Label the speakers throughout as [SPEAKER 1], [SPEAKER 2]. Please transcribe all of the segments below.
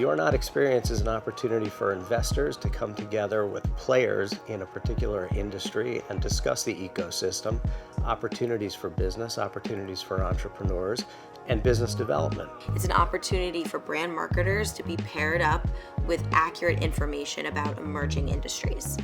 [SPEAKER 1] PotOrNot experience is an opportunity for investors to come together with players in a particular industry and discuss the ecosystem, opportunities for business, opportunities for entrepreneurs, and business development.
[SPEAKER 2] It's an opportunity for brand marketers to be paired up with accurate information about emerging industries.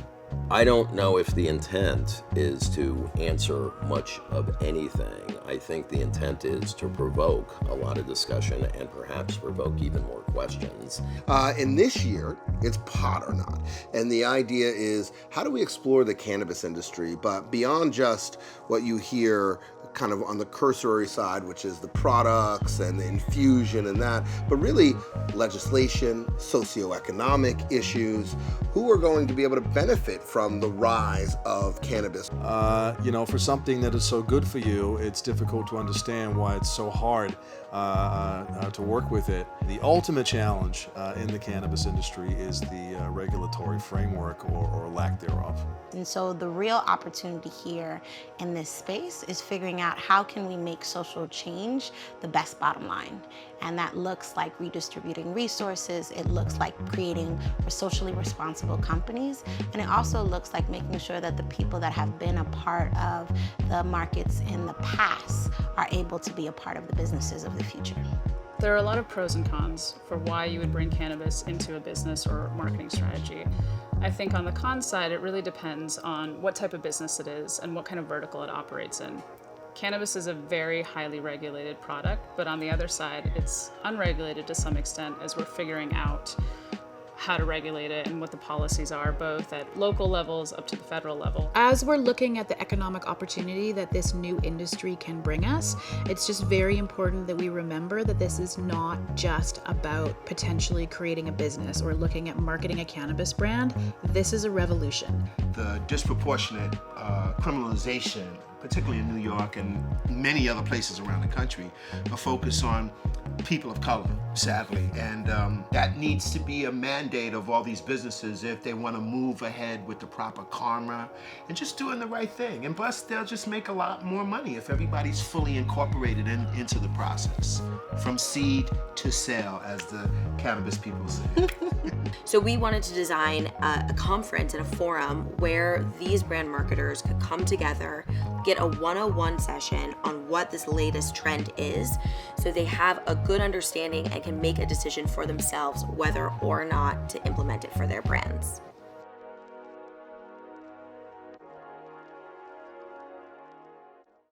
[SPEAKER 3] I don't know if the intent is to answer much of anything. I think the intent is to provoke a lot of discussion and perhaps provoke even more questions.
[SPEAKER 4] And this year, it's PotOrNot. And the idea is, how do we explore the cannabis industry, but beyond just what you hear kind of on the cursory side, which is the products and the infusion and that, but really legislation, socioeconomic issues, who are going to be able to benefit from the rise of cannabis?
[SPEAKER 5] For something that is so good for you, it's difficult to understand why it's so hard to work with it. The ultimate challenge in the cannabis industry is the regulatory framework or lack thereof.
[SPEAKER 6] And so the real opportunity here in this space is figuring out how can we make social change the best bottom line. And that looks like redistributing resources, it looks like creating socially responsible companies, and it also looks like making sure that the people that have been a part of the markets in the past are able to be a part of the businesses of the future.
[SPEAKER 7] There are a lot of pros and cons for why you would bring cannabis into a business or marketing strategy. I think on the con side, it really depends on what type of business it is and what kind of vertical it operates in. Cannabis is a very highly regulated product, but on the other side, it's unregulated to some extent as we're figuring out how to regulate it and what the policies are, both at local levels up to the federal level.
[SPEAKER 8] As we're looking at the economic opportunity that this new industry can bring us, it's just very important that we remember that this is not just about potentially creating a business or looking at marketing a cannabis brand. This is a revolution.
[SPEAKER 9] The disproportionate criminalization, particularly in New York and many other places around the country, a focus on people of color, sadly. And that needs to be a mandate of all these businesses if they want to move ahead with the proper karma and just doing the right thing. And plus, they'll just make a lot more money if everybody's fully incorporated into the process, from seed to sale, as the cannabis people say.
[SPEAKER 2] So we wanted to design a conference and a forum where these brand marketers could come together, get a 101 session on what this latest trend is, so they have a good understanding and can make a decision for themselves whether or not to implement it for their brands.